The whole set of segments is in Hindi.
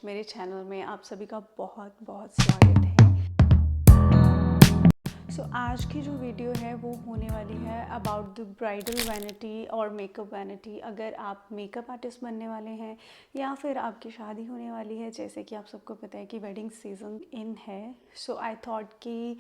मेरे चैनल में आप सभी का बहुत बहुत स्वागत है। आज की जो वीडियो है वो होने वाली है अबाउट द ब्राइडल वैनिटी और मेकअप वैनिटी। अगर आप मेकअप आर्टिस्ट बनने वाले हैं या फिर आपकी शादी होने वाली है, जैसे कि आप सबको पता है कि वेडिंग सीजन इन है, सो आई थॉट कि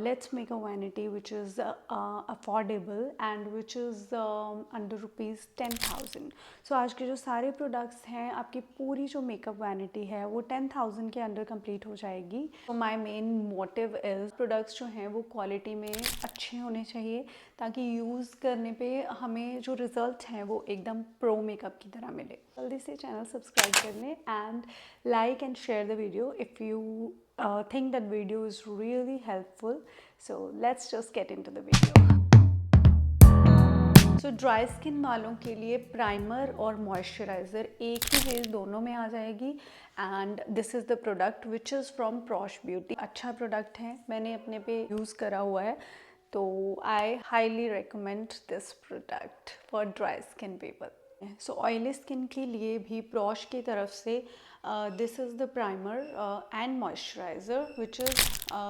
let's make a vanity which is affordable and which is under ₹10,000। सो आज के जो सारे प्रोडक्ट्स हैं, आपकी पूरी जो मेकअप वैनिटी है वो 10,000 के अंडर कंप्लीट हो जाएगी। तो my main motive is products जो हैं वो क्वालिटी में अच्छे होने चाहिए, ताकि यूज़ करने पे हमें जो रिज़ल्ट हैं वो एकदम प्रो मेकअप की तरह मिले। जल्दी से चैनल सब्सक्राइब कर लें and like and share the video if you think that video is really helpful. So let's just get into the video. So dry skin वालों के लिए प्राइमर और मॉइस्चराइज़र एक ही चीज़ दोनों में आ जाएगी and this is the product which is from Praush beauty. अच्छा प्रोडक्ट है, मैंने अपने पे यूज़ करा हुआ है, तो I highly recommend this product for dry skin people. So oily skin के लिए भी प्रॉश की तरफ से this is the primer and moisturiser which is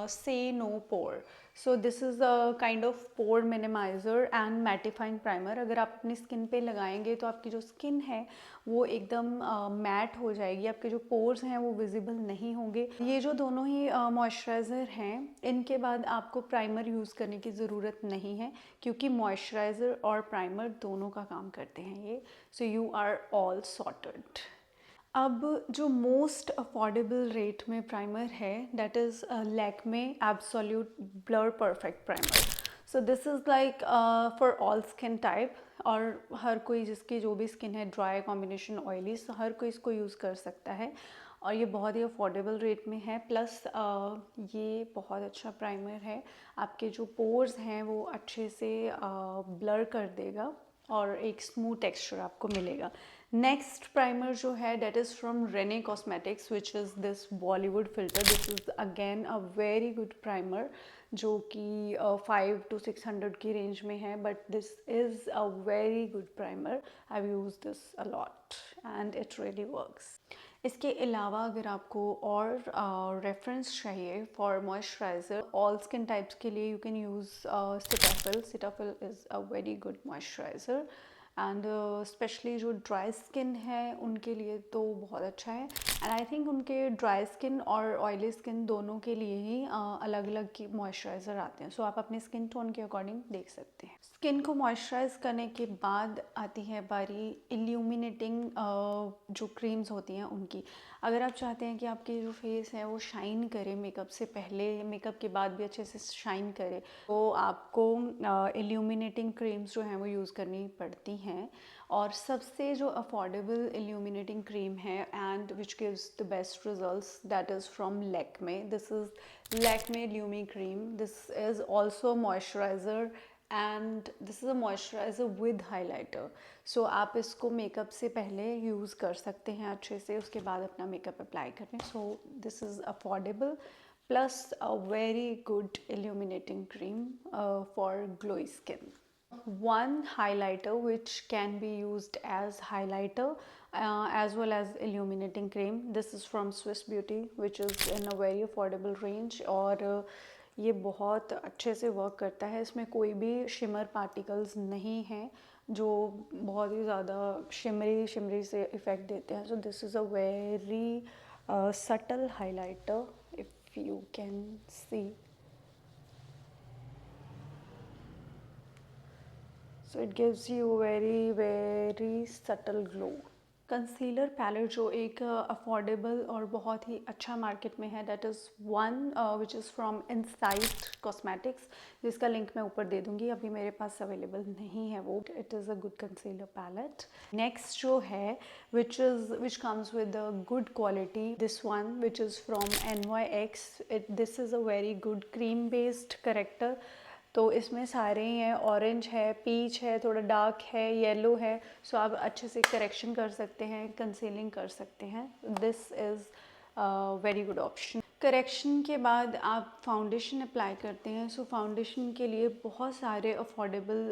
say no pore. So this is a kind of pore minimiser and mattifying primer. अगर आप अपनी स्किन पे लगाएंगे तो आपकी जो स्किन है वो एकदम मैट हो जाएगी, आपके जो पोर्स हैं वो विजिबल नहीं होंगे। ये जो दोनों ही मॉइस्चराइज़र हैं, इनके बाद आपको प्राइमर यूज़ करने की ज़रूरत नहीं है, क्योंकि मॉइस्चराइज़र और प्राइमर दोनों का काम करते हैं ये। So you are all sorted. अब जो मोस्ट अफोर्डेबल रेट में प्राइमर है that is Lakme absolute blur perfect primer. So this is like for all skin type, और हर कोई जिसकी जो भी स्किन है ड्राई कॉम्बिनेशन ऑयली, सो हर कोई इसको यूज़ कर सकता है और ये बहुत ही अफोर्डेबल रेट में है। प्लस ये बहुत अच्छा प्राइमर है, आपके जो पोर्स हैं वो अच्छे से ब्लर कर देगा और एक स्मूथ टेक्सचर आपको मिलेगा। नेक्स्ट प्राइमर जो है that is from Renee cosmetics which is this Bollywood filter. This is again a very good primer जो कि 500 to 600 की रेंज में है, but this is a very good primer. I have use this a lot and it really works. इसके अलावा अगर आपको और रेफरेंस चाहिए for moisturiser all skin types के लिए, you can use Cetaphil. Cetaphil is a very good moisturiser and specially जो ड्राई स्किन है उनके लिए तो बहुत अच्छा है। एंड आई थिंक उनके ड्राई स्किन और ऑयली स्किन दोनों के लिए ही अलग अलग की मॉइस्चराइज़र आते हैं, सो आप अपने स्किन टोन के अकॉर्डिंग देख सकते हैं। स्किन को मॉइस्चराइज करने के बाद आती है बारी इल्यूमिनेटिंग जो क्रीम्स होती हैं उनकी। अगर आप चाहते हैं कि आपकी जो फेस है वो शाइन करे मेकअप से पहले, मेकअप के बाद भी अच्छे से शाइन करे, तो आपको इल्यूमिनेटिंग क्रीम्स जो हैं वो यूज़ करनी पड़ती हैं। और सबसे जो अफोर्डेबल इल्यूमिनेटिंग क्रीम है and which gives the best results that is from Lakme. This is Lakme Lumi cream. This is also moisturiser and this is a moisturiser with highlighter. So आप इसको मेकअप से पहले यूज़ कर सकते हैं अच्छे से, उसके बाद अपना मेकअप अप्लाई करें। सो this is affordable plus a very good illuminating cream for glowy skin. One highlighter which can be used as highlighter as well as illuminating cream. This is from Swiss Beauty which is in a very affordable range और ये बहुत अच्छे से वर्क करता है। इसमें कोई भी शिमर पार्टिकल्स नहीं हैं जो बहुत ही ज़्यादा शिमरी शिमरी से इफ़ेक्ट देते हैं। So this is a very subtle highlighter if you can see. So it gives you very subtle glow. Concealer palette जो एक अफोर्डेबल और बहुत ही अच्छा मार्केट में है that is one which is from insight cosmetics, जिसका लिंक मैं ऊपर दे दूँगी, अभी मेरे पास अवेलेबल नहीं है वो। It is a good concealer palette. Next जो है which comes with a good quality, this one which is from NYX। This is a very good cream based corrector. तो इसमें सारे ही हैं, ऑरेंज है, पीच है, थोड़ा डार्क है, येलो है। सो आप अच्छे से करेक्शन कर सकते हैं, कंसीलिंग कर सकते हैं। This is very good option. Correction के बाद आप फाउंडेशन अप्लाई करते हैं। सो फाउंडेशन के लिए बहुत सारे अफोर्डेबल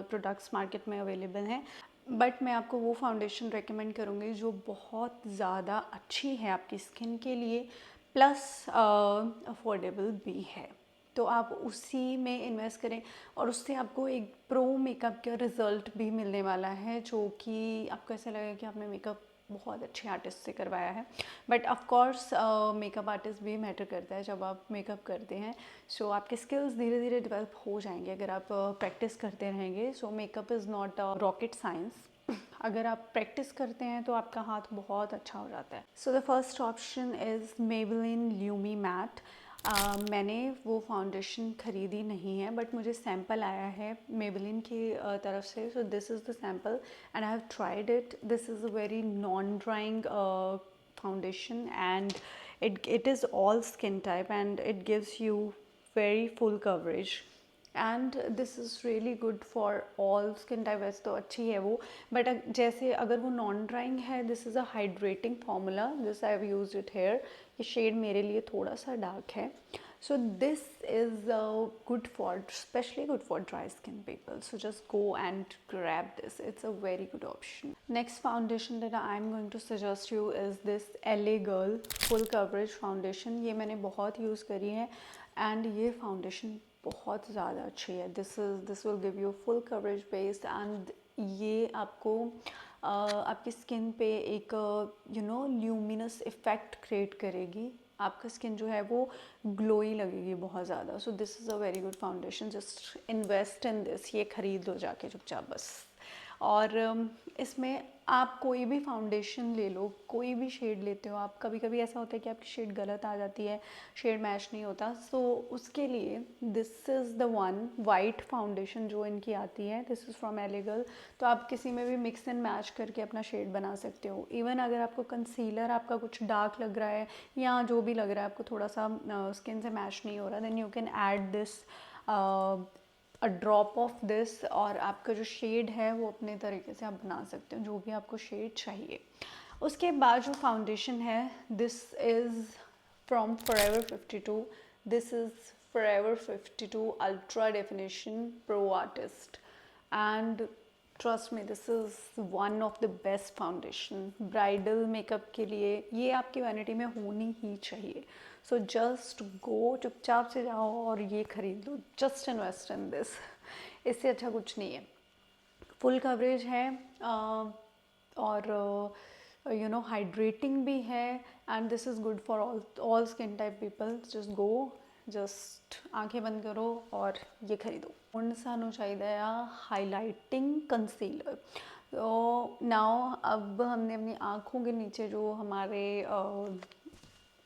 प्रोडक्ट्स मार्केट में अवेलेबल हैं। बट मैं आपको वो फाउंडेशन रेकमेंड करूँगी जो बहुत ज़्यादा अच्छी है आपकी स्किन के लिए, प्लस अफोर्डेबल भी है। तो आप उसी में इन्वेस्ट करें और उससे आपको एक प्रो मेकअप का रिज़ल्ट भी मिलने वाला है, जो कि आपको ऐसा लगेगा कि आपने मेकअप बहुत अच्छे आर्टिस्ट से करवाया है। But of course makeup artist भी मैटर करता है जब आप मेकअप करते हैं। सो आपके स्किल्स धीरे धीरे डेवलप हो जाएंगे अगर आप प्रैक्टिस करते रहेंगे। सो makeup is not rocket science. अगर आप प्रैक्टिस करते हैं तो आपका हाथ बहुत अच्छा हो जाता है। So the first option is Maybelline Lumi matte. मैंने वो फाउंडेशन ख़रीदी नहीं है, बट मुझे सैम्पल आया है मेबेलिन की तरफ से। सो this is the sample and I have tried it. This is a very non drawing foundation, and it is all skin type and it gives you very full coverage, and this is really good for all skin type। वैसे तो अच्छी है वो, बट जैसे अगर वो नॉन ड्राइंग है, this is a hydrating formula, this I have used it here. ये शेड मेरे लिए थोड़ा सा डार्क है। So this is good for, especially good for dry skin people. So just go and grab this. It's a very good option. Next foundation that I'm going to suggest you is this LA Girl Full Coverage Foundation. ये मैंने बहुत यूज़ करी है and ये foundation बहुत ज़्यादा अच्छी है। This will give you full coverage base and ये आपको आपकी स्किन पे एक ल्यूमिनस इफ़ेक्ट क्रिएट करेगी। आपका स्किन जो है वो ग्लोई लगेगी बहुत ज़्यादा। सो this is a very good foundation. Just invest in this. ये ख़रीद लो जाके चुपचाप बस। और इसमें आप कोई भी फाउंडेशन ले लो, कोई भी शेड लेते हो आप, कभी कभी ऐसा होता है कि आपकी शेड गलत आ जाती है, शेड मैच नहीं होता। सो उसके लिए this is the one white foundation जो इनकी आती है। This is from LA Girl। तो आप किसी में भी मिक्स एंड मैच करके अपना शेड बना सकते हो। इवन अगर आपको कंसीलर आपका कुछ डार्क लग रहा है या जो भी लग रहा है आपको थोड़ा सा स्किन से मैच नहीं हो रहा, then you can add this a drop of this, और आपका जो शेड है वो अपने तरीके से आप बना सकते हो, जो भी आपको शेड चाहिए। उसके बाद जो फाउंडेशन है, this is from Forever 52। This is Forever 52 ultra definition pro artist, and trust me this is one of the best foundation bridal makeup के लिए। ये आपकी वैनिटी में होनी ही चाहिए। सो जस्ट गो, चुपचाप से जाओ और ये खरीद लो। Just invest in this. इससे अच्छा कुछ नहीं है। फुल कवरेज है और हाइड्रेटिंग भी है, and this is good for all skin type people. Just go, just आंखें बंद करो और ये खरीदो। ਹੁਣ ਸਾਨੂੰ ਚਾਹੀਦਾ ਆ हाइलाइटिंग कंसीलर। तो नाउ अब हमने अपनी आँखों के नीचे जो हमारे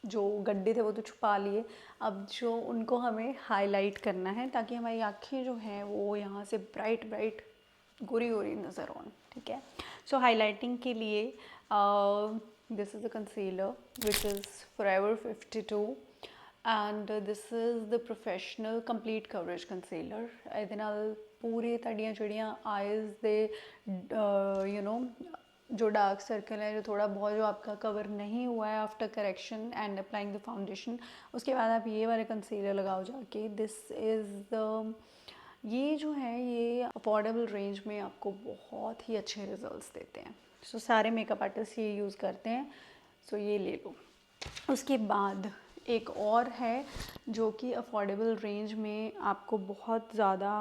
जो गड्ढे थे वो तो छुपा लिए। अब जो उनको हमें हाईलाइट करना है ताकि हमारी आँखें जो हैं वो यहाँ से ब्राइट ब्राइट गोरी गोरी नज़र आन। ठीक है। सो हाईलाइटिंग के लिए this is a concealer which is Forever 52 and this is the professional complete coverage concealer। ਇਹਦੇ ਨਾਲ ਪੂਰੇ ਤੁਹਾਡੀਆਂ ਜਿਹੜੀਆਂ ਆਈज़ ਦੇ जो डार्क सर्कल है, जो थोड़ा बहुत जो आपका कवर नहीं हुआ है after correction and applying the foundation, उसके बाद आप ये वाले कंसीलर लगाओ जाके। दिस इज़ द, ये जो है ये अफोर्डेबल रेंज में आपको बहुत ही अच्छे रिजल्ट्स देते हैं। सो सारे मेकअप आर्टिस्ट ये यूज़ करते हैं। सो ये ले लो। उसके बाद एक और है जो कि अफोर्डेबल रेंज में आपको बहुत ज़्यादा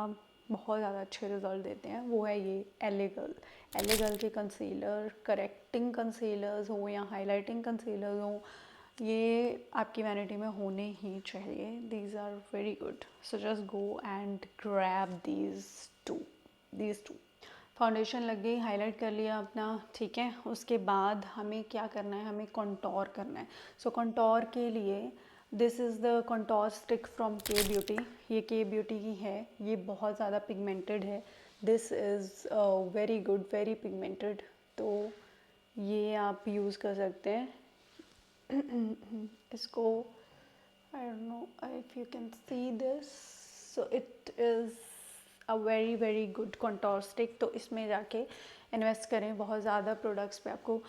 अच्छे रिज़ल्ट देते हैं, वो है ये LA Girl। LA Girl के कंसीलर, करेक्टिंग कंसीलर्स हो या हाइलाइटिंग कंसीलर्स हो, ये आपकी वैनिटी में होने ही चाहिए। These are very good. So just go and grab these two. Foundation लग गई, हाईलाइट कर लिया अपना, ठीक है। उसके बाद हमें क्या करना है, हमें कंटोर करना है। सो कंटोर के लिए this is the contour stick from K Beauty। ये K Beauty की है, ये बहुत ज़्यादा पिगमेंटेड है। This is very good, very pigmented. तो ये आप यूज़ कर सकते हैं। इसको I don't know if you can see this. So it is a very very good contour stick. तो इसमें जाके इन्वेस्ट करें, बहुत ज़्यादा प्रोडक्ट्स पे आपको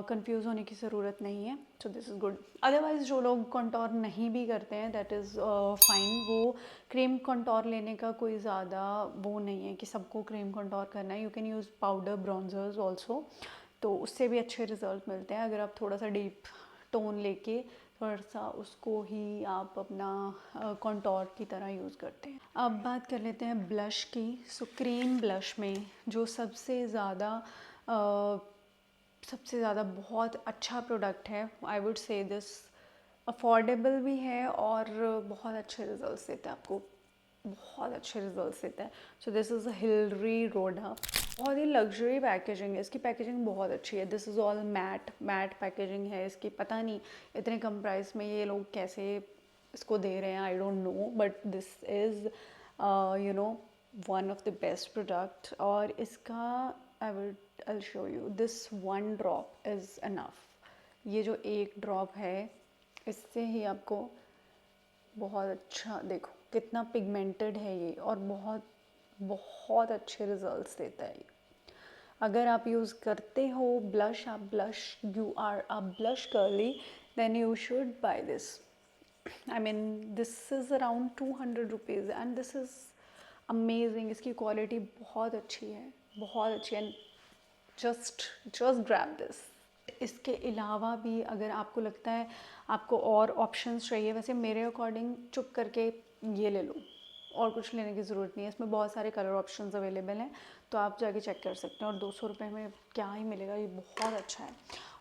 कंफ्यूज होने की ज़रूरत नहीं है। So this is good. Otherwise जो लोग कंटोर नहीं भी करते हैं दैट इज़ फाइन। वो क्रीम कंटोर लेने का कोई ज़्यादा वो नहीं है कि सबको क्रीम कंटोर करना है। You can use powder bronzers also, तो उससे भी अच्छे रिजल्ट मिलते हैं अगर आप थोड़ा सा डीप टोन लेके थोड़ा सा उसको ही आप अपना कंटोर की तरह यूज़ करते हैं। अब बात कर लेते हैं ब्लश की। सो क्रीम ब्लश में जो सबसे ज़्यादा बहुत अच्छा प्रोडक्ट है, आई वुड से दिस अफोर्डेबल भी है और बहुत अच्छे रिजल्ट्स देता है आपको, बहुत अच्छे रिजल्ट्स देता है। सो दिस इज़ हिलरी रोडा। बहुत ही लग्जरी पैकेजिंग है इसकी, पैकेजिंग बहुत अच्छी है। This is all matte packaging है इसकी। पता नहीं इतने कम प्राइस में ये लोग कैसे इसको दे रहे हैं, I don't know, but this is you know one of the best product. और इसका I'll show you, this one drop is enough। ये जो एक ड्रॉप है इससे ही आपको बहुत अच्छा, देखो कितना पिगमेंटेड है ये और बहुत बहुत अच्छे रिजल्ट्स देता है ये। अगर आप यूज़ करते हो ब्लश, आप blush you are a blush girly, then you should buy this. I mean this is around 200 rupees and this is amazing. इसकी क्वालिटी बहुत अच्छी है, बहुत अच्छी है। Just grab this. इसके अलावा भी अगर आपको लगता है आपको और ऑप्शंस चाहिए, वैसे मेरे अकॉर्डिंग चुप करके ये ले लो, और कुछ लेने की ज़रूरत नहीं है। इसमें बहुत सारे कलर ऑप्शंस अवेलेबल हैं, तो आप जाके चेक कर सकते हैं। और 200 रुपये में क्या ही मिलेगा, ये बहुत अच्छा है।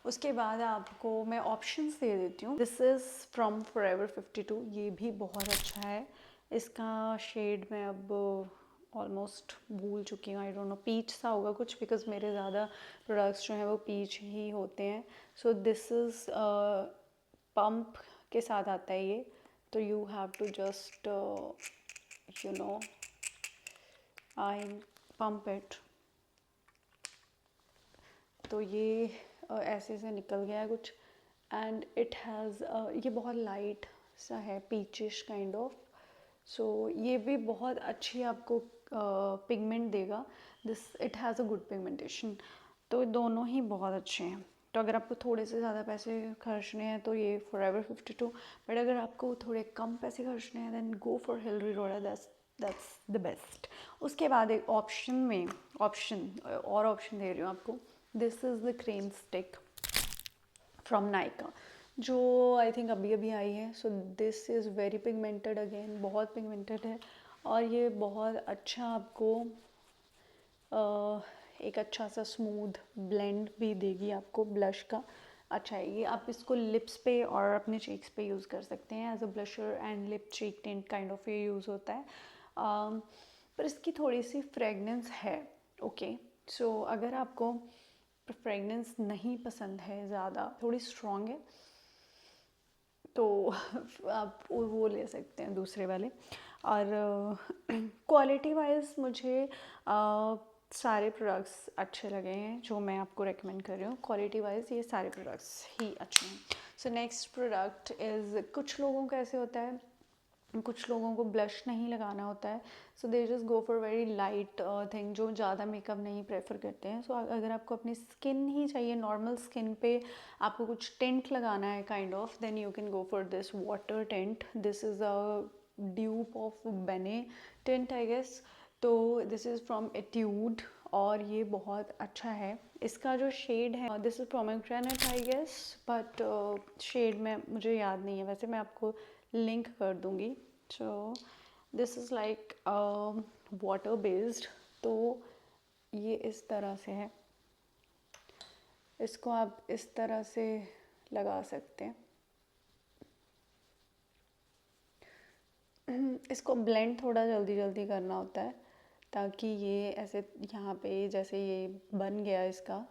उसके बाद आपको मैं ऑप्शंस दे देती हूँ। दिस इज़ फ्रॉम फॉरएवर 52, ये भी बहुत अच्छा है। इसका शेड मैं अब ऑलमोस्ट भूल चुकी हूँ, आई डोंट नो, पीच सा होगा कुछ, बिकॉज मेरे ज़्यादा प्रोडक्ट्स जो हैं वो पीच ही होते हैं। सो दिस इज़ पंप के साथ आता है ये, तो you have to just you know I pump it. तो ये ऐसे से निकल गया है कुछ, एंड इट हैज़ ये बहुत लाइट सा है, पीचिश काइंड ऑफ। सो ये भी बहुत अच्छी आपको पिगमेंट देगा। This it has a good pigmentation. तो दोनों ही बहुत अच्छे हैं। तो अगर आपको थोड़े से ज़्यादा पैसे खर्चने हैं तो ये फॉरएवर 52, बट अगर आपको थोड़े कम पैसे खर्चने हैं then go for Hilary Rhoda, that's the best. उसके बाद एक ऑप्शन दे रही हूँ आपको। This is the cream stick from Nykaa, जो आई थिंक अभी अभी आई है। So this is very pigmented, again बहुत पिगमेंटेड है, और ये बहुत अच्छा आपको एक अच्छा सा स्मूथ ब्लेंड भी देगी आपको ब्लश का। अच्छा है ये, आप इसको लिप्स पे और अपने चीक्स पे यूज़ कर सकते हैं as a blusher and lip cheek tint kind of ये यूज़ होता है। पर इसकी थोड़ी सी फ्रेगनेंस है, ओके। सो अगर आपको फ्रेगनेंस नहीं पसंद है, ज़्यादा थोड़ी स्ट्रॉन्ग है, तो आप वो ले सकते हैं दूसरे वाले। और क्वालिटी वाइज मुझे सारे प्रोडक्ट्स अच्छे लगे हैं जो मैं आपको रेकमेंड कर रही हूँ। क्वालिटी वाइज ये सारे प्रोडक्ट्स ही अच्छे हैं। सो नेक्स्ट प्रोडक्ट इज़, कुछ लोगों का ऐसे होता है, कुछ लोगों को ब्लश नहीं लगाना होता है, so they just go for very light thing, जो ज़्यादा मेकअप नहीं प्रेफर करते हैं। सो अगर आपको अपनी स्किन ही चाहिए, नॉर्मल स्किन पे आपको कुछ टेंट लगाना है kind of, then you can go for this water tint. This is a dupe of Benetint I guess. तो दिस इज़ फ्रॉम एट्यूड और ये बहुत अच्छा है। इसका जो शेड है, this is pomegranate I guess, but shade में मुझे याद नहीं है, वैसे मैं आपको लिंक कर दूँगी। सो this is like water based, तो ये इस तरह से है, इसको आप इस तरह से लगा सकते हैं। इसको ब्लेंड थोड़ा जल्दी जल्दी करना होता है ताकि ये ऐसे यहाँ पे जैसे ये बन गया इसका,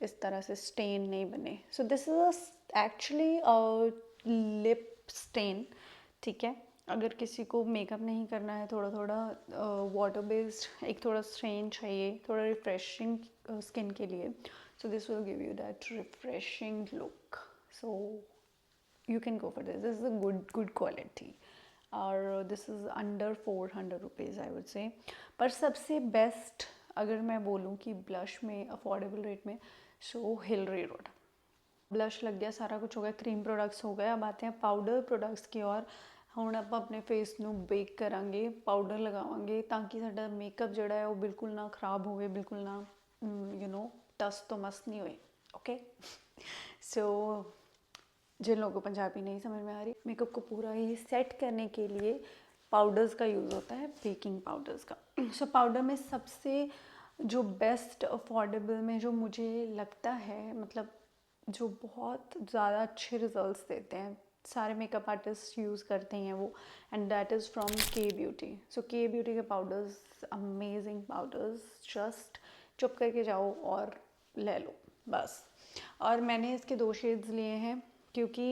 इस तरह से स्टेन नहीं बने। So this is actually lip stain, ठीक है। अगर किसी को मेकअप नहीं करना है, थोड़ा थोड़ा वाटर बेस्ड एक थोड़ा स्ट्रेन चाहिए, थोड़ा रिफ्रेशिंग स्किन के लिए, so this will give you that refreshing look. So you can go for this. This is a good quality. और this is under 400 rupees I would से। पर सबसे बेस्ट अगर मैं बोलूँ कि ब्लश में अफोर्डेबल रेट में, सो हिलरी रोड। ब्लश लग गया, सारा कुछ हो गया, क्रीम प्रोडक्ट्स हो गए, अब आते हैं पाउडर प्रोडक्ट्स की और। ਹੁਣ ਆਪਾਂ ਆਪਣੇ ਫੇਸ ਨੂੰ ਬੇਕ ਕਰਾਂਗੇ, ਪਾਊਡਰ ਲਗਾਵਾਂਗੇ ਤਾਂ ਕਿ ਸਾਡਾ ਮੇਕਅਪ ਜਿਹੜਾ ਹੈ ਉਹ ਬਿਲਕੁਲ ਨਾ ਖਰਾਬ ਹੋਵੇ, ਬਿਲकुल ना यू नो टस तो मस नहीं हुए। ओके सो जिन लोगों को पंजाबी नहीं समझ में आ रही, मेकअप को पूरा ही सेट करने के लिए पाउडर्स का यूज़ होता है, बेकिंग पाउडर्स का। सो पाउडर में सबसे जो बेस्ट अफोर्डेबल में जो मुझे लगता है, मतलब जो बहुत ज़्यादा अच्छे रिजल्ट्स देते हैं, सारे मेकअप आर्टिस्ट यूज़ करते हैं वो, एंड दैट इज़ फ्रॉम के ब्यूटी। सो के ब्यूटी के पाउडर्स अमेजिंग पाउडर्स, जस्ट चुप करके जाओ और ले लो बस। और मैंने इसके 2 शेड्स लिए हैं क्योंकि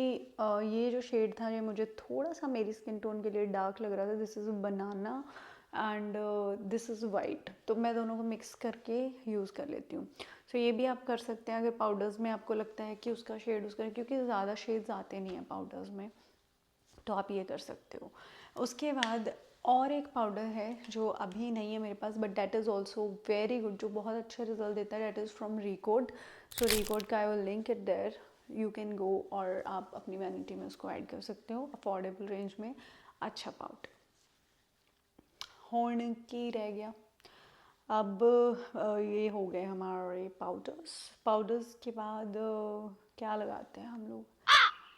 ये जो शेड था ये मुझे थोड़ा सा मेरी स्किन टोन के लिए डार्क लग रहा था। This is banana and this is white, तो मैं दोनों को मिक्स करके यूज़ कर लेती हूँ। सो ये भी आप कर सकते हैं अगर पाउडर्स में आपको लगता है कि उसका शेड उसका, क्योंकि ज़्यादा शेड्स आते नहीं हैं पाउडर्स में, तो आप ये कर सकते हो। उसके बाद और एक पाउडर है जो अभी नहीं है मेरे पास, but that is also very good, जो बहुत अच्छा रिजल्ट देता है। That is from Recode. So Recode का I will link it there, you can go, और आप अपनी वैनिटी में उसको ऐड कर सकते हो अफोर्डेबल रेंज में। अच्छा पाउडर होने की रह गया। अब ये हो गए हमारे पाउडर्स के बाद क्या लगाते हैं हम लोग,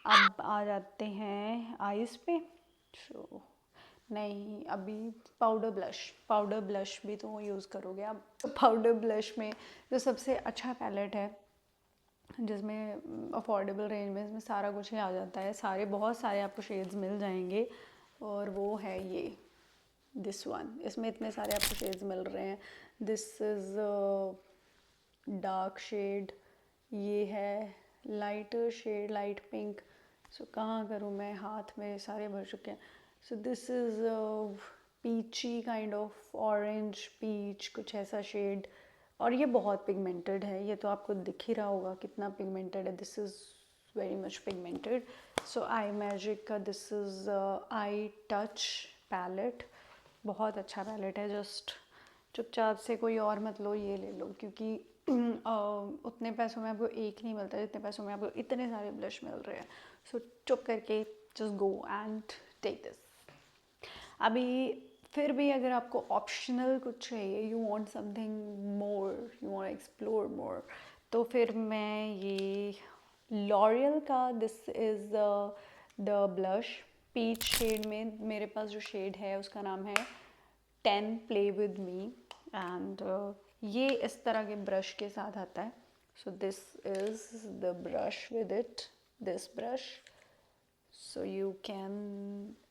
अब आ जाते हैं आइज़ पे। सो नहीं, अभी पाउडर ब्लश भी तो यूज़ करोगे आप। पाउडर ब्लश में जो सबसे अच्छा पैलेट है, जिसमें अफोर्डेबल रेंज में इसमें सारा कुछ ही आ जाता है, बहुत सारे आपको शेड्स मिल जाएंगे, और वो है ये दिस वन। इसमें इतने सारे आपको शेड्स मिल रहे हैं। दिस इज़ डार्क शेड, ये है lighter shade, light pink. So कहाँ करूँ मैं, हाथ में सारे भर चुके हैं। So this is peachy kind of orange peach, कुछ ऐसा शेड, और ये बहुत पिगमेंटेड है, ये तो आपको दिख ही रहा होगा कितना पिगमेंटेड है। This is very much pigmented. So I magic का this is eye touch palette, बहुत अच्छा पैलेट है। जस्ट चुपचाप से कोई और मत लो, ये ले लो, क्योंकि उतने पैसों में आपको एक नहीं मिलता जितने पैसों में आपको इतने सारे ब्लश मिल रहे हैं। सो चुप करके just go and take this. अभी फिर भी अगर आपको ऑप्शनल कुछ चाहिए, you want something more, you want explore more, तो फिर मैं ये लॉरियल का this is the blush peach shade में, मेरे पास जो शेड है उसका नाम है 10 प्ले विद मी, एंड ये इस तरह के ब्रश के साथ आता है। So this is the brush with it, this brush, so you can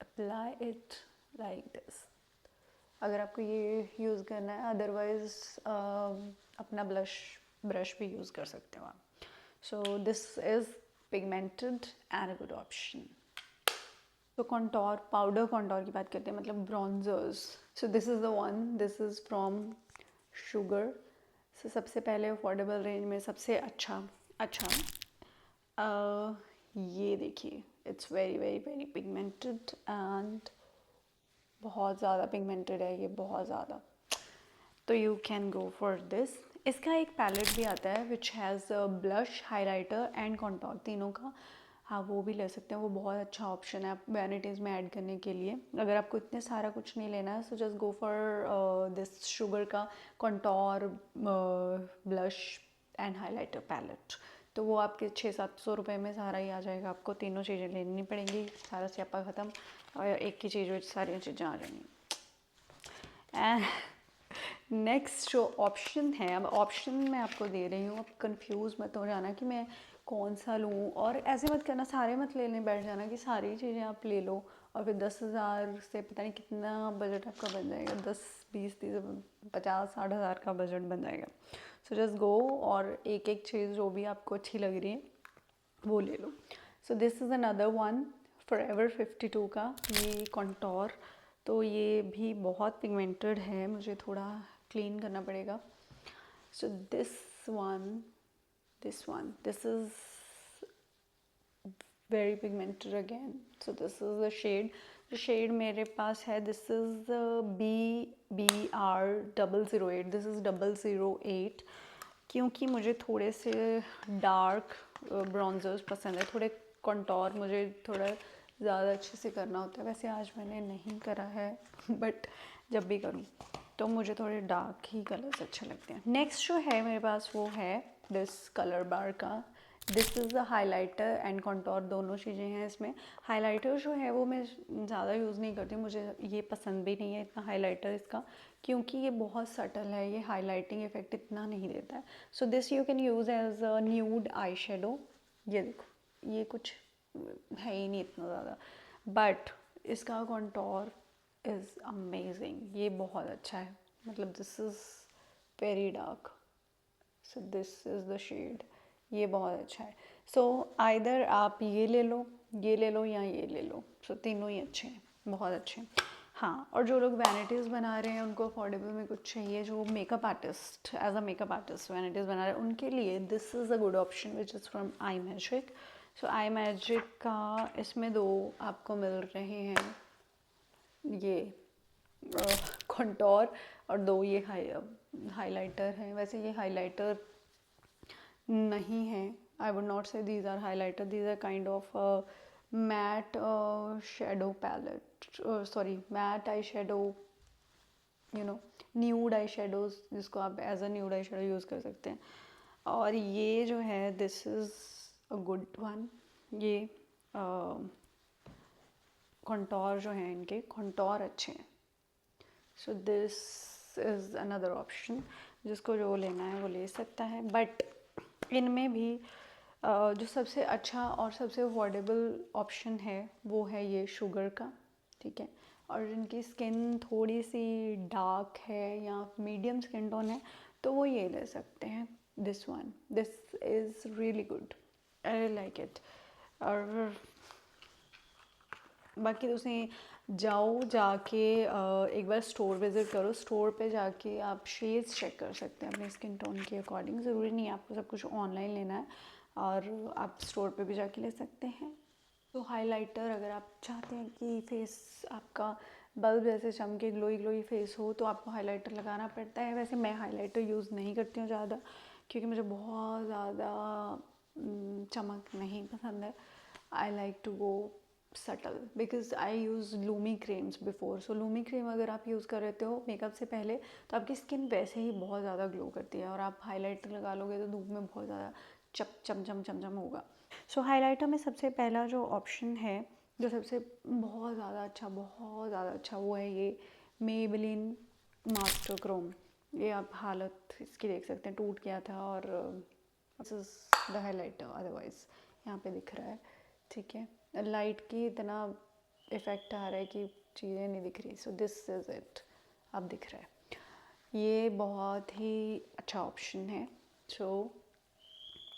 apply it like this अगर आपको ये यूज़ करना है। अदरवाइज़ अपना ब्रश भी यूज़ कर सकते हो आप। So this is pigmented and a good option. तो पाउडर कॉन्टोर की बात करते हैं, मतलब bronzers. So this is the one, this is from Sugar. So सबसे पहले अफोर्डेबल रेंज में सबसे अच्छा ये देखिए, it's very very very pigmented and बहुत ज़्यादा पिगमेंटेड है ये, बहुत ज़्यादा, तो you can go for this. इसका एक पैलेट भी आता है which has blush, highlighter and contour, तीनों का। हाँ, वो भी ले सकते हैं, वो बहुत अच्छा ऑप्शन है आप वैनिटीज़ में ऐड करने के लिए। अगर आपको इतने सारा कुछ नहीं लेना है, so just go for this Sugar का contour, blush and highlighter palette. तो वो आपके 600-700 रुपये में सारा ही आ जाएगा। आपको तीनों चीज़ें लेनी पड़ेंगी, सारा स्यापा ख़त्म, और एक ही चीज़ में सारी चीज़ें आ जाएंगी। एंड नेक्स्ट जो ऑप्शन है, अब ऑप्शन मैं आपको दे रही हूँ, अब कंफ्यूज मत हो जाना कि मैं कौन सा लूँ, और ऐसे मत करना, सारे मत लेने बैठ जाना कि सारी चीज़ें आप ले लो और फिर 10,000 से पता नहीं कितना बजट आपका बन जाएगा, 10, 20, 30, 50, 60 हज़ार का बजट बन जाएगा। सो जस्ट गो और एक एक चीज़ जो भी आपको अच्छी लग रही है वो ले लो। So this is another one, Forever 52 का ये कॉन्टोर, तो ये भी बहुत पिगमेंटेड है, मुझे थोड़ा क्लीन करना पड़ेगा। So this is very pigmented again. So this is the shade. जो शेड मेरे पास है, this is BBR008. This is 008. क्योंकि मुझे थोड़े से डार्क ब्रॉन्जर्स पसंद है, थोड़े कंटूर मुझे थोड़ा ज़्यादा अच्छे से करना होता है. वैसे आज मैंने नहीं करा है बट जब भी करूँ तो मुझे थोड़े डार्क ही कलर्स अच्छे लगते हैं. नेक्स्ट जो है मेरे पास वो है दिस कलर बार का. This is a highlighter and contour, दोनों चीज़ें हैं इसमें. हाइलाइटर जो है वो मैं ज़्यादा यूज़ नहीं करती, मुझे ये पसंद भी नहीं है इतना हाइलाइटर इसका, क्योंकि ये बहुत सटल है, ये हाइलाइटिंग इफेक्ट इतना नहीं देता है. So this you can use as a nude eye shadow. ये देखो, ये कुछ है ही नहीं इतना ज़्यादा, बट इसका कंटूर इज़ अमेजिंग. ये बहुत अच्छा है, मतलब this is very dark. So this is the shade. ये बहुत अच्छा है. सो आइदर आप ये ले लो, ये ले लो या ये ले लो. सो तीनों ही अच्छे हैं, बहुत अच्छे हैं. हाँ, और जो लोग वैनिटीज़ बना रहे हैं, उनको अफोर्डेबल में कुछ चाहिए, जो makeup artist as a makeup artist vanities बना रहे हैं, उनके लिए this is a good option which is from Imagic. So I magic का इसमें 2 आपको मिल रहे हैं, ये कंटूर और 2 ये हाइलाइटर हैं. वैसे ये हाइलाइटर नहीं है, I would not say these are highlighter, these are kind of matte shadow palette, sorry matte eye shadow, you know, nude eye shadows, जिसको आप as a nude eye shadow use कर सकते हैं. और ये जो है this is a good one. ये कंटूर जो हैं, इनके कंटूर अच्छे हैं. So this is another option. जिसको जो लेना है वो ले सकता है. बट इनमें भी जो सबसे अच्छा और सबसे अफोर्डेबल ऑप्शन है वो है ये शुगर का. ठीक है. और जिनकी स्किन थोड़ी सी डार्क है या मीडियम स्किन टोन है, तो वो ये ले सकते हैं. This one, this is really good, I like it. और बाकी तुसी जाओ, जाके एक बार स्टोर विज़िट करो. स्टोर पे जाके आप शेड्स चेक कर सकते हैं अपने स्किन टोन के अकॉर्डिंग. ज़रूरी नहीं है आपको सब कुछ ऑनलाइन लेना है, और आप स्टोर पे भी जाके ले सकते हैं. तो हाइलाइटर, अगर आप चाहते हैं कि फेस आपका बल्ब जैसे चमके, ग्लोई ग्लोई फेस हो, तो आपको हाइलाइटर लगाना पड़ता है. वैसे मैं हाइलाइटर यूज़ नहीं करती हूँ ज़्यादा, क्योंकि मुझे बहुत ज़्यादा चमक नहीं पसंद है. I like to go subtle because I use Lumi creams before. So Lumi cream अगर आप यूज़ कर रहे हो मेकअप से पहले, तो आपकी स्किन वैसे ही बहुत ज़्यादा ग्लो करती है, और आप हाइलाइटर लगा लोगे तो धूप में बहुत ज़्यादा चमचम होगा. सो हाइलाइटर में सबसे पहला जो ऑप्शन है, जो सबसे बहुत ज़्यादा अच्छा वो है ये मेबेलिन मास्टर क्रोम. ये आप हालत इसकी देख सकते हैं, टूट गया था. और this is the highlighter. Otherwise यहाँ पे दिख रहा है. ठीक है, लाइट की इतना इफ़ेक्ट आ रहा है कि चीज़ें नहीं दिख रही. सो दिस इज़ इट. अब दिख रहा है. ये बहुत ही अच्छा ऑप्शन है. सो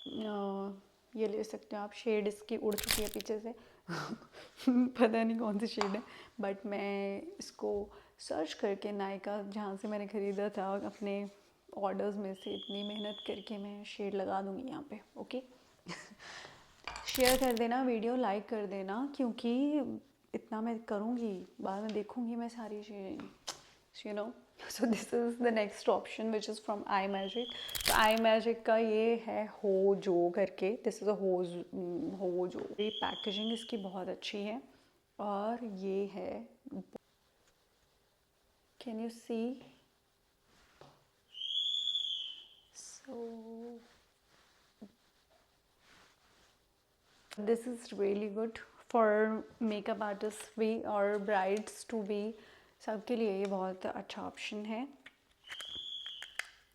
ये ले सकते हो आप. शेड इसकी उड़ चुकी है पीछे से पता नहीं कौन सी शेड है, बट मैं इसको सर्च करके नायका, जहाँ से मैंने ख़रीदा था, अपने ऑर्डर्स में से इतनी मेहनत करके मैं शेड लगा दूँगी यहाँ पे. ओके. शेयर कर देना वीडियो, लाइक कर देना, क्योंकि इतना मैं करूँगी, बाद में देखूँगी मैं सारी चीज़ें, you know. So this is the next option which is from I magic. तो आई मैजिक का ये है हो जो करके. दिस इज़ अ हो जो. ये पैकेजिंग इसकी बहुत अच्छी है, और ये है, can you see. So this is really good for makeup artists भी और brides to be, सबके लिए ये बहुत अच्छा ऑप्शन है.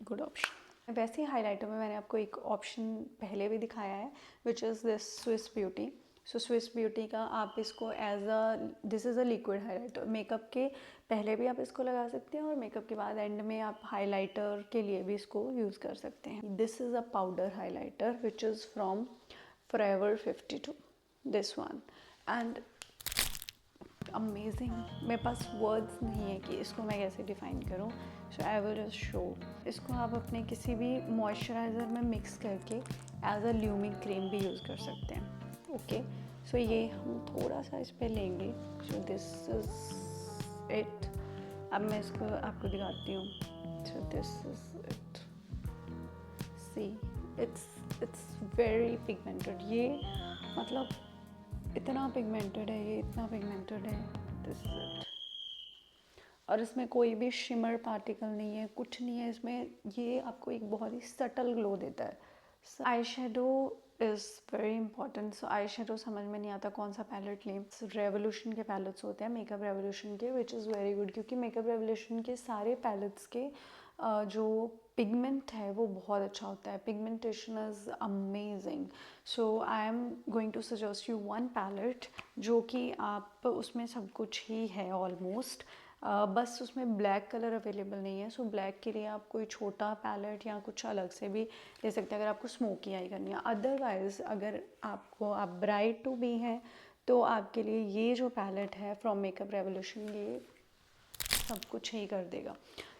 Good option. वैसे ही हाइलाइटर में मैंने आपको एक ऑप्शन पहले भी दिखाया है, which is this Swiss Beauty. So Swiss Beauty का आप इसको as a, this is a liquid highlighter. Makeup के पहले भी आप इसको लगा सकते हैं, और मेकअप के बाद एंड में आप हाइलाइटर के लिए भी इसको यूज़ कर सकते हैं. This is a powder highlighter which is from Forever 52, this one, and amazing. मेरे पास वर्ड्स नहीं है कि इसको मैं कैसे डिफ़ाइन करूँ. सो आई विल जस्ट शो. इसको आप अपने किसी भी मॉइस्चराइज़र में मिक्स करके एज अ ल्यूमिंग क्रीम भी यूज़ कर सकते हैं. ओके. सो ये हम थोड़ा सा इस पे लेंगे. So this is it. अब मैं इसको आपको दिखाती हूँ. So this is it. See, it's very pigmented. ये मतलब इतना पिगमेंटेड है, ये इतना पिगमेंटेड है. This is it. और इसमें कोई भी शिमर पार्टिकल नहीं है, कुछ नहीं है इसमें. ये आपको एक बहुत ही सटल ग्लो देता है. Eye shadow is very important. So eye shadow समझ में नहीं आता कौन सा पैलेट लें. रेवोल्यूशन के पैलेट्स होते हैं, मेकअप रेवोल्यूशन के, विच इज़ वेरी गुड, क्योंकि मेकअप रेवोल्यूशन के सारे पैलेट्स के जो पिगमेंट है वो बहुत अच्छा होता है. Pigmentation is amazing. So I am going to suggest you one palette जो कि आप उसमें सब कुछ ही है ऑलमोस्ट. बस उसमें ब्लैक कलर अवेलेबल नहीं है. सो ब्लैक के लिए आप कोई छोटा पैलेट या कुछ अलग से भी ले सकते हैं अगर आपको स्मोकी आई करनी है. अदरवाइज़ अगर आप ब्राइट टू बी हैं तो आपके लिए ये जो पैलेट है फ्रॉम मेकअप रेवोल्यूशन, ये सब कुछ ही कर देगा,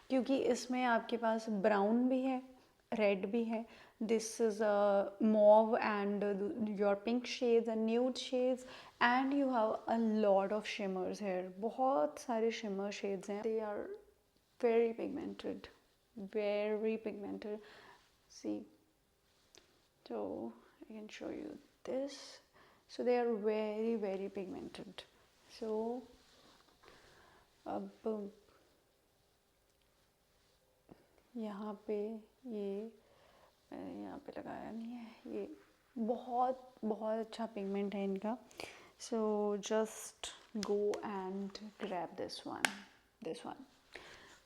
क्योंकि इसमें आपके पास ब्राउन भी है, रेड भी है. This is mauve and your pink shades and nude shades, and you have a lot of shimmers here. बहुत सारे shimmer shades हैं. They are very pigmented, very pigmented. See, so I can show you this. So they are very very pigmented. So अब यहाँ पे ये मैंने यहाँ पे लगाया नहीं है. ये बहुत बहुत अच्छा पिगमेंट है इनका. सो just go and grab this one.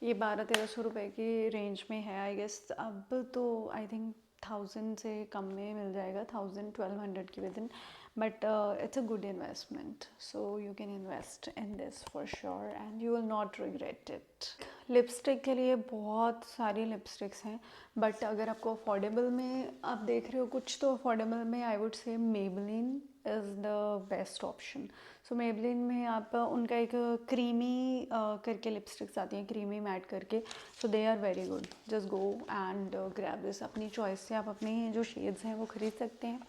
ये 1200-1300 रुपये की रेंज में है आई गेस. अब तो आई थिंक 1000 से कम में मिल जाएगा, 1000-1200 की with in. But it's a good investment, so you can invest in this for sure and you will not regret it. Lipstick के लिए बहुत सारी लिपस्टिक्स हैं, बट अगर आपको अफोर्डेबल में आप देख रहे हो कुछ, तो अफोर्डेबल में आई वुड से Maybelline is the best option. So Maybelline में आप उनका एक क्रीमी करके लिपस्टिक्स आती हैं, क्रीमी मैट करके. So they are very good. Just go and grab this. अपनी चॉइस से आप अपने जो शेड्स हैं वो ख़रीद सकते हैं.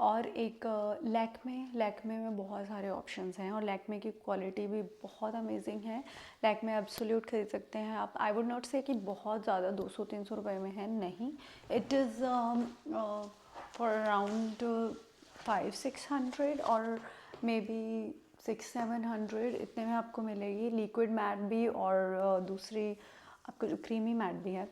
और एक लैक्मे में बहुत सारे ऑप्शंस हैं और लैक्मे की क्वालिटी भी बहुत अमेजिंग है. लैक्मे एब्सोल्यूट खरीद सकते हैं आप. आई वुड नॉट से कि बहुत ज़्यादा 200-300 रुपये में है, नहीं. इट इज़ फॉर अराउंड 500-600 और मे बी 600-700 इतने में आपको मिलेगी. लिक्विड मैट भी और दूसरी आपको जो क्रीमी मैट भी है,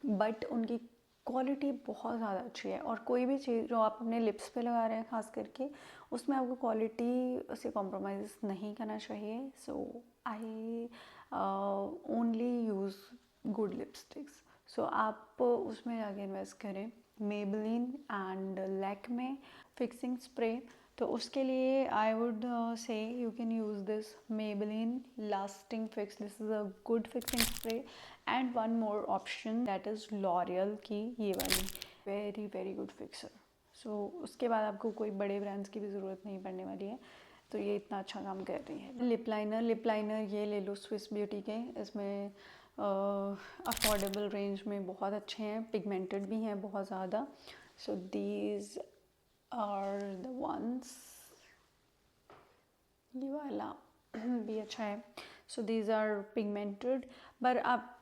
बट उनकी क्वालिटी बहुत ज़्यादा अच्छी है. और कोई भी चीज़ जो आप अपने लिप्स पे लगा रहे हैं खास करके, उसमें आपको क्वालिटी से कॉम्प्रोमाइज़ नहीं करना चाहिए. So I only use good lipsticks. So आप उसमें जाके इन्वेस्ट करें. Maybelline and Lakme fixing spray, तो उसके लिए I would say you can use this Maybelline lasting fix. This is a good fixing spray. And one more option that is L'Oreal की ये वाली, very very good fixer. So उसके बाद आपको कोई बड़े ब्रांड्स की भी ज़रूरत नहीं पड़ने वाली है, तो ये इतना अच्छा काम कर रही है. लिप लाइनर ये ले लो स्विस ब्यूटी के. इसमें अफोर्डेबल रेंज में बहुत अच्छे हैं, पिगमेंटेड भी हैं बहुत ज़्यादा. So these are the ones. ये वाला भी अच्छा है. So these are pigmented. पर आप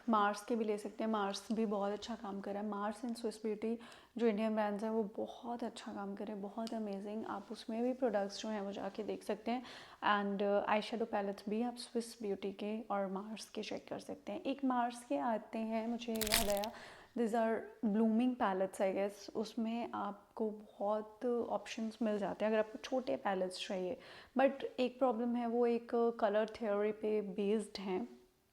मार्स के भी ले सकते हैं. मार्स भी बहुत अच्छा काम कर रहा है. मार्स एंड स्विस ब्यूटी जो इंडियन ब्रांड्स हैं वो बहुत अच्छा काम कर रहे हैं, बहुत अमेजिंग. आप उसमें भी प्रोडक्ट्स जो हैं वो जाके देख सकते हैं. एंड आई शेडो पैलेट्स भी आप स्विस ब्यूटी के और मार्स के चेक कर सकते हैं. एक मार्स के आते हैं, मुझे याद आया, this are blooming palettes I guess. उसमें आपको बहुत ऑप्शंस मिल जाते हैं अगर आपको छोटे पैलेट्स चाहिए. बट एक प्रॉब्लम है, वो एक कलर थ्योरी पे बेस्ड हैं.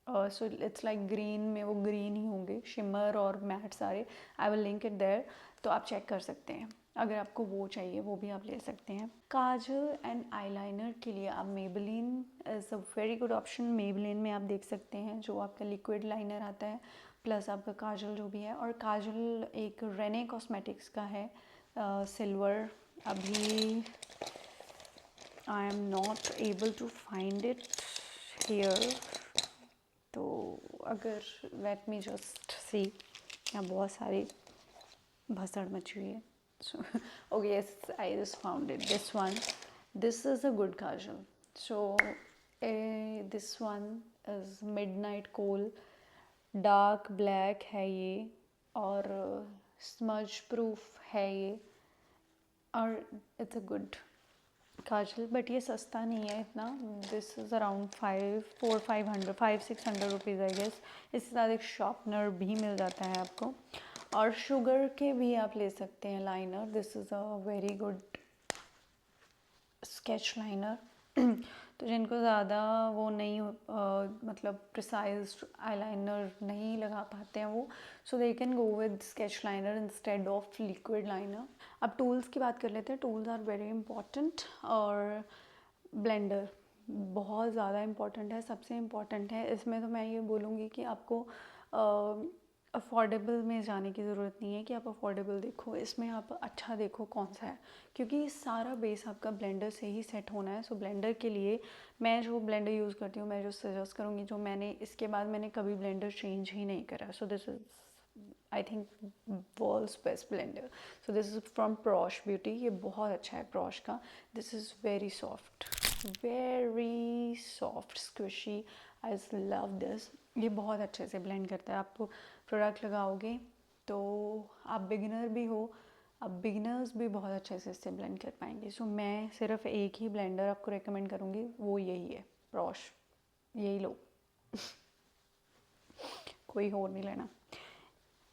सो इट्स लाइक ग्रीन में वो ग्रीन ही होंगे, शिमर और मैट सारे. I will link it there, तो आप चेक कर सकते हैं. अगर आपको वो चाहिए वो भी आप ले सकते हैं. काजल एंड आईलाइनर के लिए आप Maybelline is a very good option. Maybelline में आप देख सकते हैं जो आपका लिक्विड लाइनर आता है प्लस आपका काजल जो भी है. और काजल एक रेने कॉस्मेटिक्स का है, सिल्वर. अभी I am not able to find it here, तो अगर लेट मी जस्ट सी. यहाँ बहुत सारी भसड़ मची हुई है. So okay, yes, I just found it. This one, this is a good kajal. So this one is midnight coal, dark black है ये, और स्मज प्रूफ है ये, और it's a good kajal, but ये सस्ता नहीं है इतना. This is around 500-600 rupees I guess. इसके साथ एक शार्पनर भी मिल जाता है आपको, और शुगर के भी आप ले सकते हैं liner. This is a very good sketch liner. तो जिनको ज़्यादा वो नहीं मतलब प्रिसाइज आईलाइनर नहीं लगा पाते हैं वो, so they can go with sketch liner instead of liquid liner. अब टूल्स की बात कर लेते हैं. टूल्स आर वेरी इंपॉर्टेंट, और ब्लेंडर बहुत ज़्यादा इम्पॉर्टेंट है, सबसे इम्पॉर्टेंट है. इसमें तो मैं ये बोलूँगी कि आपको अफोर्डेबल में जाने की ज़रूरत नहीं है कि आप अफोर्डेबल देखो. इसमें आप अच्छा देखो कौन सा है, क्योंकि सारा बेस आपका ब्लेंडर से ही सेट होना है. सो ब्लेंडर के लिए मैं जो ब्लेंडर यूज़ करती हूँ, मैं जो सजेस्ट करूँगी, जो मैंने इसके बाद मैंने कभी ब्लेंडर चेंज ही नहीं करा. So this is I think world's best blender. So this is from Praush beauty. ये बहुत अच्छा है प्रॉश का. This is very soft squishy. I love this. ये बहुत अच्छे से ब्लेंड करता है. आपको प्रोडक्ट लगाओगे तो आप बिगिनर भी हो, अब बिगिनर्स भी बहुत अच्छे से इससे ब्लेंड कर पाएंगे. सो मैं सिर्फ एक ही ब्लेंडर आपको रेकमेंड करूँगी, वो यही है, प्रॉश. यही लो. कोई और नहीं लेना.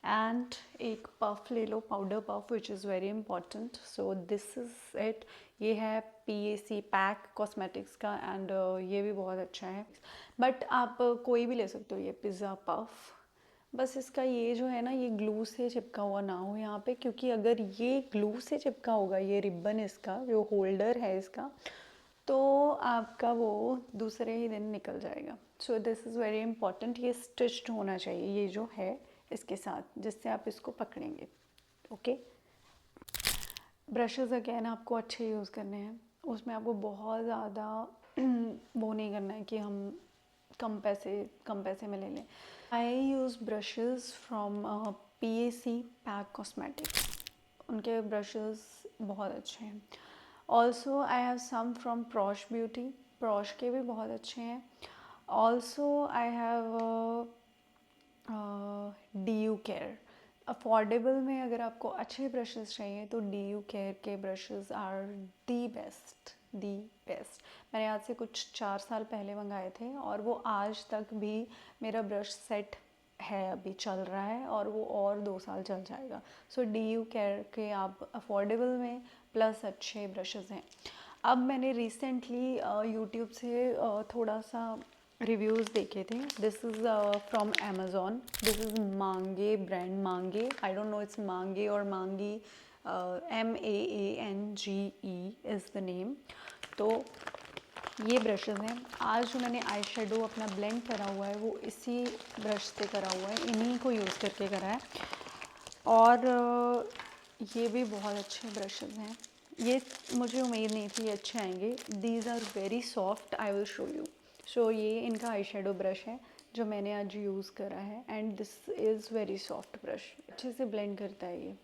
एंड एक पफ ले लो, powder puff, which is very important. So this is it. ये है PAC पैक कॉस्मेटिक्स का, एंड ये भी बहुत अच्छा है. बट आप कोई भी ले सकते हो. ये पिज़्ज़ा पफ, बस इसका ये जो है ना, ये ग्लू से चिपका हुआ ना हो यहाँ पे, क्योंकि अगर ये ग्लू से चिपका होगा, ये रिबन इसका जो होल्डर है इसका, तो आपका वो दूसरे ही दिन निकल जाएगा. सो दिस इज़ वेरी इंपॉर्टेंट. ये स्टिच्ड होना चाहिए ये जो है इसके साथ, जिससे आप इसको पकड़ेंगे. ओके. ब्रशेज़ अगेन आपको अच्छे यूज़ करने हैं. उसमें आपको बहुत ज़्यादा वो नहीं करना है कि हम कम पैसे में ले लें. I use brushes from PAC PAC cosmetics. उनके ब्रशेज़ बहुत अच्छे हैं. Also I have some from Praush beauty. Praush के भी बहुत अच्छे हैं. Also I have DU care. Affordable में अगर आपको अच्छे ब्रशेज़ चाहिए तो DU केयर के ब्रशेज़ आर दी बेस्ट. मैंने आज से कुछ 4 साल पहले मंगाए थे, और वो आज तक भी मेरा ब्रश सेट है, अभी चल रहा है, और वो और 2 साल चल जाएगा. सो DU केयर के आप अफोर्डेबल में प्लस अच्छे ब्रशेज़ हैं. अब मैंने रिसेंटली यूट्यूब से थोड़ा सा रिव्यूज़ देखे थे. This is from Amazon. This is मांगे ब्रांड. मांगे, आई डोंट नो इट्स मांगे और मांगी, MAANGE इज़ द नेम. तो ये ब्रशेज़ हैं. आज जो मैंने आई शेडो अपना ब्लेंड करा हुआ है वो इसी ब्रश से करा हुआ है, इन्हीं को यूज़ करके करा है. और ये भी बहुत अच्छे ब्रशेज़ हैं. ये मुझे उम्मीद नहीं थी ये अच्छे आएंगे. These are very soft. I will show you. So ये इनका आई शेडो ब्रश है जो मैंने आज यूज़ करा है, and this is very soft brush. अच्छे से ब्लेंड करता है ये.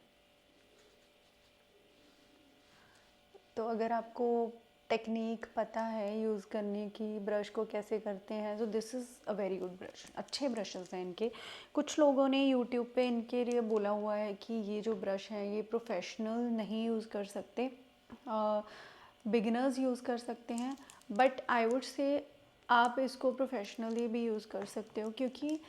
तो अगर आपको टेक्निक पता है यूज़ करने की, ब्रश को कैसे करते हैं, तो this is a very good brush. अच्छे ब्रशेज़ हैं इनके. कुछ लोगों ने यूट्यूब पे इनके लिए बोला हुआ है कि ये जो ब्रश हैं ये प्रोफेशनल नहीं यूज़ कर सकते, बिगिनर्स यूज़ कर सकते हैं. बट आई वुड से आप इसको प्रोफेशनली भी यूज़ कर सकते हो, क्योंकि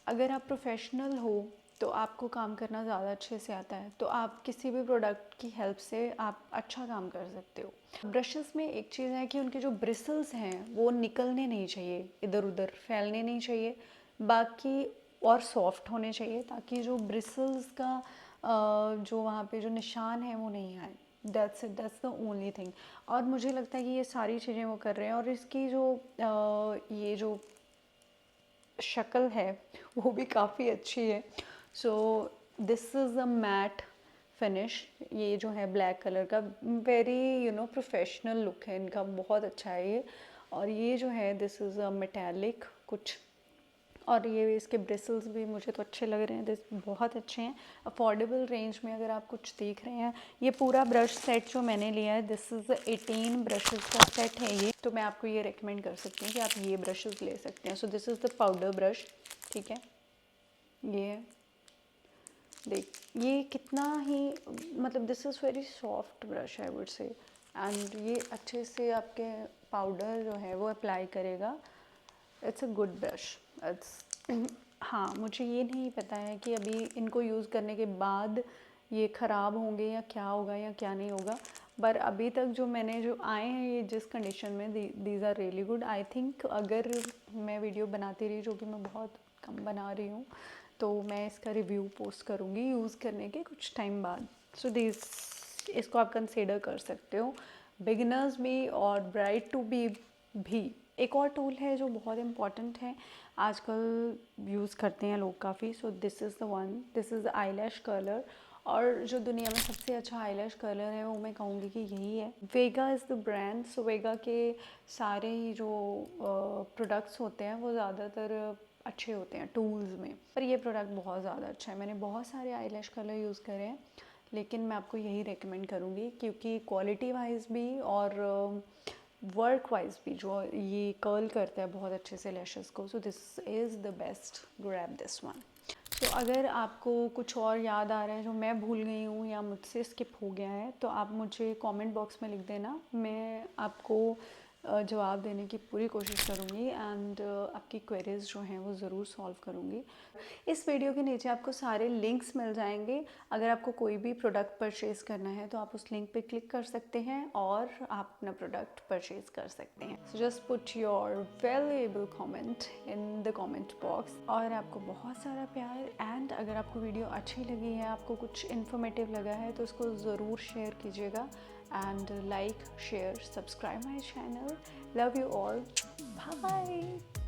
अगर आप प्रोफेशनल हो तो आपको काम करना ज़्यादा अच्छे से आता है. तो आप किसी भी प्रोडक्ट की हेल्प से आप अच्छा काम कर सकते हो. ब्रशेस में एक चीज़ है कि उनके जो ब्रिसल्स हैं वो निकलने नहीं चाहिए, इधर उधर फैलने नहीं चाहिए. बाकी और सॉफ्ट होने चाहिए, ताकि जो ब्रिसल्स का जो वहाँ पे जो निशान है वो नहीं आए. That's it. That's the only thing. और मुझे लगता है कि ये सारी चीज़ें वो कर रहे हैं. और इसकी जो ये जो शक्ल है वो भी काफ़ी अच्छी है. So this is a matte finish. ये जो है ब्लैक कलर का, वेरी प्रोफेशनल लुक है इनका, बहुत अच्छा है ये. और ये जो है दिस इज़ अ मेटालिक कुछ और ये इसके ब्रिसल्स भी मुझे तो अच्छे लग रहे हैं, दिस बहुत अच्छे हैं। अफोर्डेबल रेंज में अगर आप कुछ देख रहे हैं, ये पूरा ब्रश सेट जो मैंने लिया है दिस इज़ 18 ब्रशेस का सेट है ये, तो मैं आपको ये रिकमेंड कर सकती हूँ कि आप ये ब्रशेस ले सकते हैं। So this is the powder brush, ठीक है, ये देख ये कितना ही मतलब this is very soft brush I would से, एंड ये अच्छे से आपके पाउडर जो है वो अप्लाई करेगा। It's a good brush. It's हाँ, मुझे ये नहीं पता है कि अभी इनको यूज़ करने के बाद ये ख़राब होंगे या क्या होगा या क्या नहीं होगा, पर अभी तक जो मैंने जो आए हैं ये जिस कंडीशन में, these are really good. I think अगर मैं वीडियो बनाती रही, जो कि मैं बहुत कम बना रही हूँ, तो मैं इसका रिव्यू पोस्ट करूँगी यूज़ करने के कुछ टाइम बाद। सो दिस इसको आप कंसीडर कर सकते हो, बिगिनर्स भी और ब्राइट टू बी भी। एक और टूल है जो बहुत इम्पॉर्टेंट है, आजकल यूज़ करते हैं लोग काफ़ी। So this is the one, this is eyelash curler, और जो दुनिया में सबसे अच्छा आईलैश कर्लर है वो मैं कहूँगी कि यही है। वेगा इज़ द ब्रांड। सो वेगा के सारे ही जो प्रोडक्ट्स होते हैं वो ज़्यादातर अच्छे होते हैं टूल्स में, पर ये प्रोडक्ट बहुत ज़्यादा अच्छा है। मैंने बहुत सारे आईलैश कलर यूज़ करे हैं, लेकिन मैं आपको यही रेकमेंड करूँगी क्योंकि क्वालिटी वाइज भी और वर्क वाइज भी जो ये कर्ल करता है बहुत अच्छे से लैशेस को। सो this is the best, grab this one. तो अगर आपको कुछ और याद आ रहा है जो मैं भूल गई हूँ या मुझसे स्किप हो गया है, तो आप मुझे कमेंट बॉक्स में लिख देना, मैं आपको जवाब देने की पूरी कोशिश करूँगी, एंड आपकी क्वेरीज जो हैं वो ज़रूर सॉल्व करूँगी। इस वीडियो के नीचे आपको सारे लिंक्स मिल जाएंगे। अगर आपको कोई भी प्रोडक्ट परचेज़ करना है तो आप उस लिंक पे क्लिक कर सकते हैं और आप अपना प्रोडक्ट परचेज़ कर सकते हैं। So just put your valuable comment in the comment box. और आपको बहुत सारा प्यार, एंड अगर आपको वीडियो अच्छी लगी है, आपको कुछ इन्फॉर्मेटिव लगा है, तो उसको ज़रूर शेयर कीजिएगा, and like, share, subscribe my channel. Love you all. Bye.